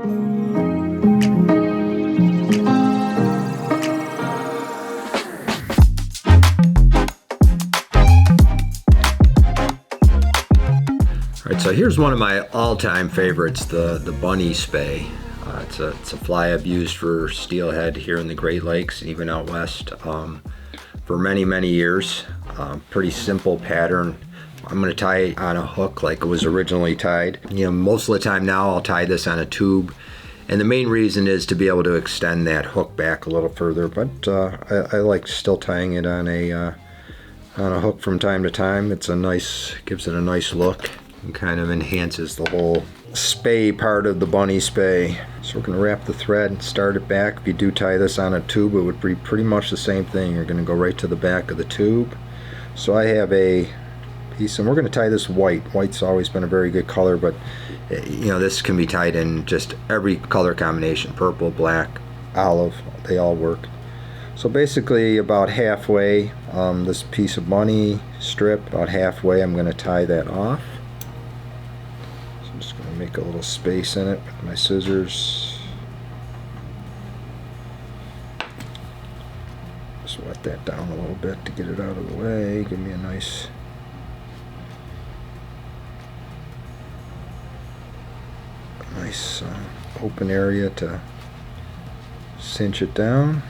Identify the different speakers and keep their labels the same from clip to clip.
Speaker 1: Alright, so here's one of my all-time favorites, the bunny spey. It's a fly I've used for steelhead here in the Great Lakes and even out west for many years. Pretty simple pattern. I'm going to tie it on a hook like it was originally tied. You know, most of the time now I'll tie this on a tube, and the main reason is to be able to extend that hook back a little further, but I like still tying it on a hook from time to time. It's a nice, gives it a nice look and kind of enhances the whole spey part of the bunny spey. So we're going to wrap the thread and start it back. If you do tie this on a tube, it would be pretty much the same thing. You're going to go right to the back of the tube. So I have a piece, and we're going to tie this white. White's always been a very good color, but you know, this can be tied in just every color combination. Purple, black, olive, they all work. So basically about halfway, this piece of bunny strip, about halfway, I'm going to tie that off. So I'm just going to make a little space in it with my scissors. Just wet that down a little bit to get it out of the way. Give me a nice open area to cinch it down.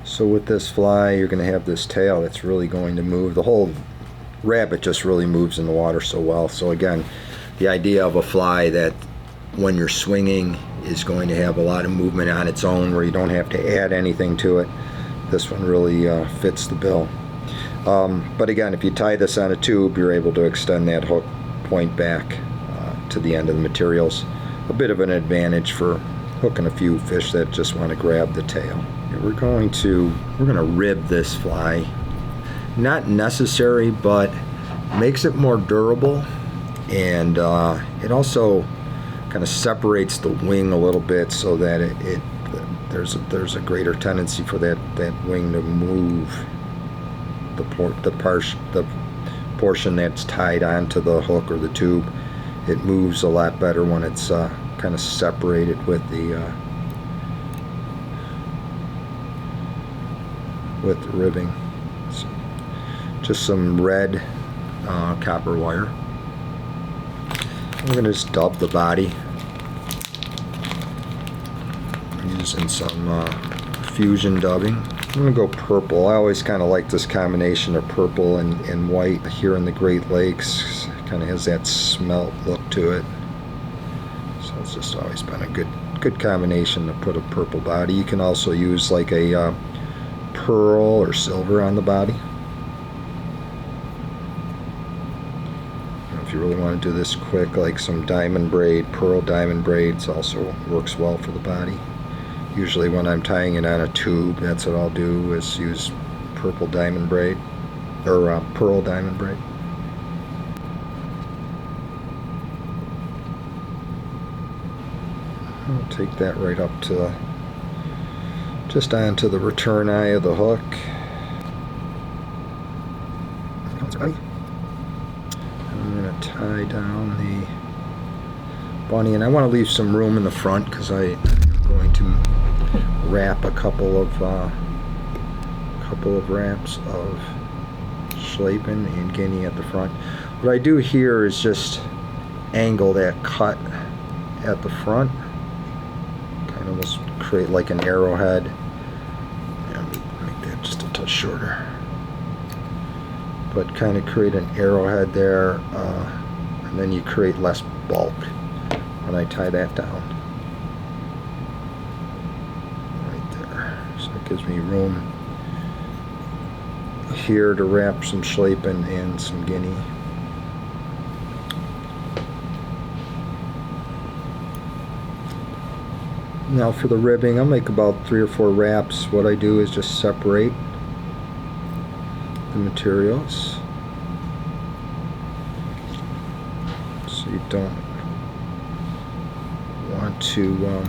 Speaker 1: So with this fly, you're going to have this tail that's really going to move. The whole rabbit just really moves in the water so well. So again, the idea of a fly that when you're swinging is going to have a lot of movement on its own, where you don't have to add anything to it. This one really fits the bill. But again, if you tie this on a tube, you're able to extend that hook point back to the end of the materials. A bit of an advantage for hooking a few fish that just want to grab the tail. We're going to rib this fly. Not necessary, but makes it more durable, and it also kind of separates the wing a little bit so that there's a greater tendency for that wing to move. The portion that's tied onto the hook or the tube, it moves a lot better when it's kind of separated with the ribbing. So just some red copper wire. We're going to just dub the body using some fusion dubbing. I'm going to go purple. I always kind of like this combination of purple and white here in the Great Lakes. Kind of has that smelt look to it. So it's just always been a good combination to put a purple body. You can also use like a pearl or silver on the body. If you really want to do this quick, like some diamond braid, pearl diamond braids also works well for the body. Usually when I'm tying it on a tube, that's what I'll do, is use purple diamond braid or pearl diamond braid. I'll take that right up to just onto the return eye of the hook. I'm going to tie down the bunny, and I want to leave some room in the front because I'm going to wrap a couple of wraps of schlappen and guinea at the front. What I do here is just angle that cut at the front, kind of almost create like an arrowhead. Make that just a touch shorter, but kind of create an arrowhead there, and then you create less bulk when I tie that down. Right there. So it gives me room here to wrap some schlappen and some guinea. Now for the ribbing, I'll make about 3 or 4 wraps. What I do is just separate the materials so you don't want to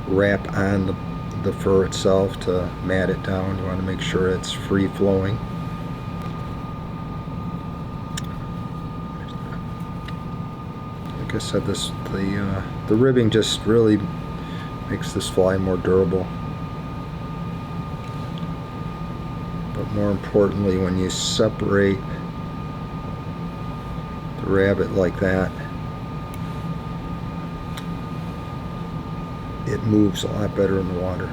Speaker 1: wrap on the the fur itself to mat it down. You want to make sure it's free flowing. Like I said, the ribbing just really makes this fly more durable. But more importantly, when you separate the rabbit like that, it moves a lot better in the water.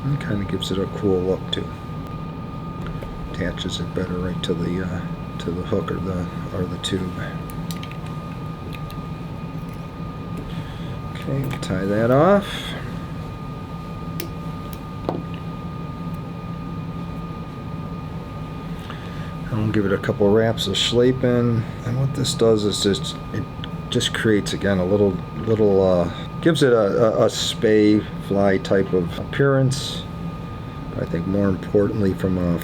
Speaker 1: And kind of gives it a cool look too. Attaches it better right to the hook or the tube. Okay, we'll tie that off. I'll give it a couple wraps of schlappen, and what this does is just creates again a little gives it a Spey fly type of appearance. But I think more importantly, from a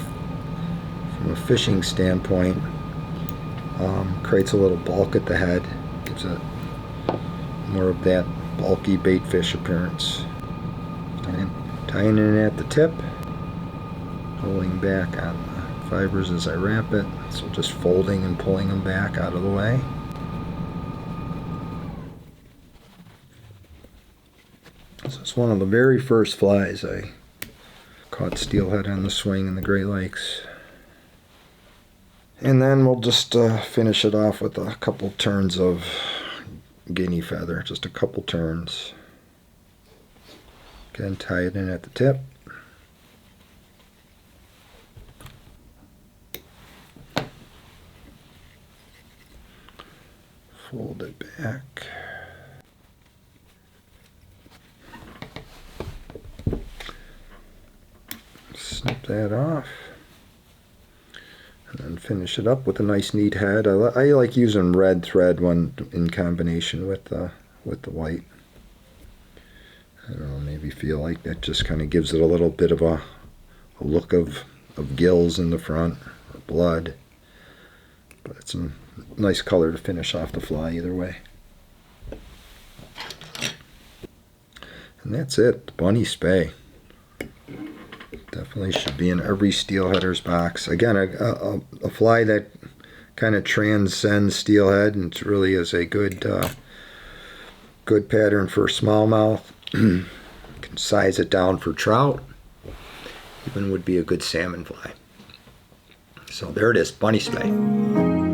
Speaker 1: fishing standpoint, creates a little bulk at the head, gives it more of that bulky bait fish appearance. And tying in at the tip, pulling back on the fibers as I wrap it, so just folding and pulling them back out of the way. This is one of the very first flies I caught steelhead on the swing in the Great Lakes. And then we'll just finish it off with a couple turns of guinea feather, just a couple turns. Again, tie it in at the tip. Fold it back. Snip that off. And then finish it up with a nice neat head. I like using red thread when in combination with the white. I don't know, maybe feel like that just kind of gives it a little bit of a look of gills in the front, or blood. But it's a nice color to finish off the fly either way. And that's it, the bunny Spey. Definitely should be in every steelheader's box. Again, a fly that kind of transcends steelhead, and it really is a good pattern for smallmouth. You can size it down for trout. Even would be a good salmon fly. So there it is, bunny Spey.